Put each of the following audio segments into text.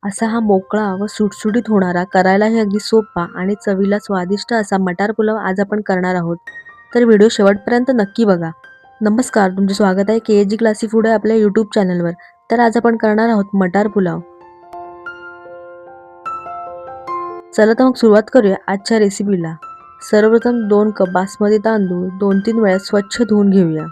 असा हा मोकळा व सुटसुटीत होणारा, करायलाही अगदी सोपा आणि चवीला स्वादिष्ट असा मटार पुलाव आज आपण करणार आहोत. तर व्हिडिओ शेवटपर्यंत नक्की बघा. नमस्कार, तुमचे स्वागत आहे KG क्लासी फूड या आपल्या यूट्यूब चॅनलवर. तर आज आपण करणार आहोत मटार पुलाव. चला तर मग सुरुवात करूया आजच्या रेसिपीला. सर्वप्रथम 2 कप बासमती तांदूळ 2-3 वेळा स्वच्छ धुवून घेऊया.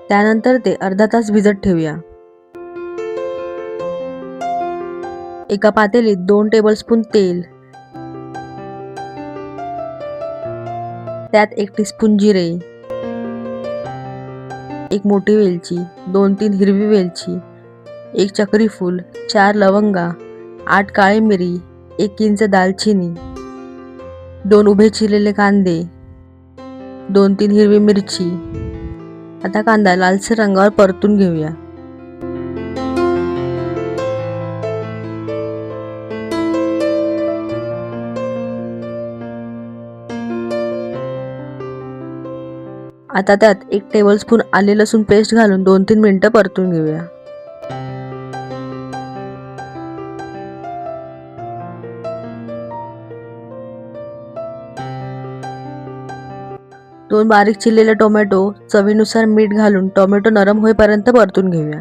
त्यानंतर ते अर्धा तास भिजत ठेवूया. एका पातेलीत 2 टेबलस्पून तेल, त्यात 1 टीस्पून जिरे, 1 मोठी वेलची, 2-3 हिरवी वेलची, 1 चक्री फूल, 4 लवंगा, 8 काळी मिरी, 1 इंच दालचिनी, 2 उभे चिरलेले कांदे, 2-3 हिरवी मिरची. आता कांदा लालसर रंगावर परतून घेऊया. आता त्यात 1 टेबलस्पून आले लसूण पेस्ट घालून 2-3 मिनिटं परतून घेऊया. 2 बारीक चिरलेले टोमॅटो, चवीनुसार मीठ घालून टोमॅटो नरम होईपर्यंत परतून घेऊया.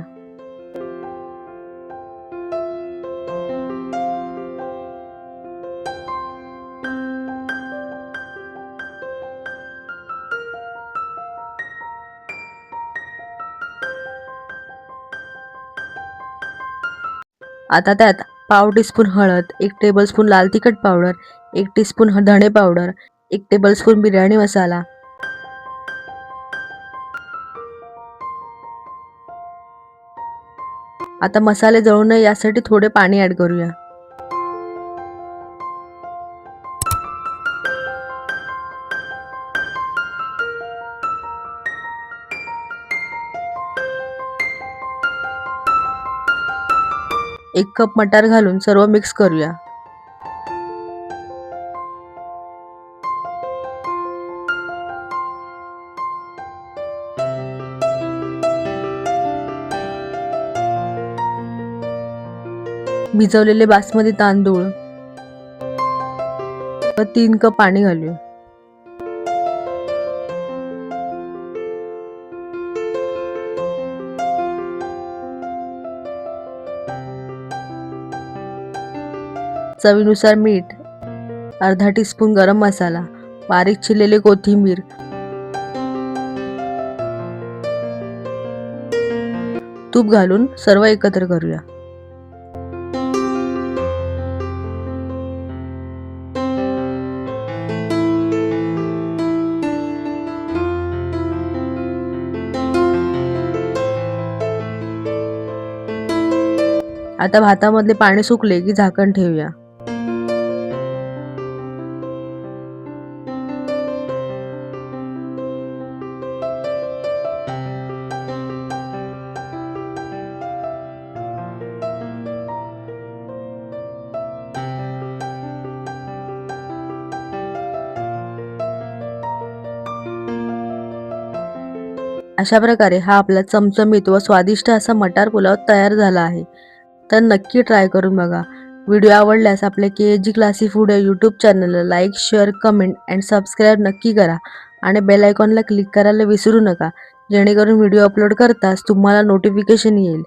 आता त्यात पाव टीस्पून हळद, 1 टेबलस्पून लाल तिखट पावडर, 1 टीस्पून धणे पावडर, 1 टेबलस्पून बिर्याणी मसाला, आता मसाले जळू नये यासाठी थोडे पाणी ॲड करूया. एक कप मटार घालून सर्व मिक्स करूया. भिजवलेले बासमती तांदूळ व 3 कप पाणी घालूया. चवीनुसार मीठ, अर्धा टीस्पून गरम मसाला, बारीक चिरलेली कोथिंबीर, तूप घालून सर्व एकत्र करूया. आता भातामधले पाणी सुकले की झाकण ठेवूया. अशा प्रकारे हा आपला चमचमीत व स्वादिष्ट असा मटार पुलाव तयार झाला आहे. तर नक्की ट्राय करून बघा. व्हिडिओ आवडल्यास आपल्या KG क्लासी फूड या यूट्यूब चॅनलला like, share, comment and subscribe नक्की करा आणि बेल आयकॉनला क्लिक करायला विसरू नका, जेणेकरून व्हिडिओ अपलोड करताच तुम्हाला नोटिफिकेशन येईल.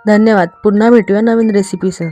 धन्यवाद. पुन्हा भेटूया नवीन रेसिपीसह.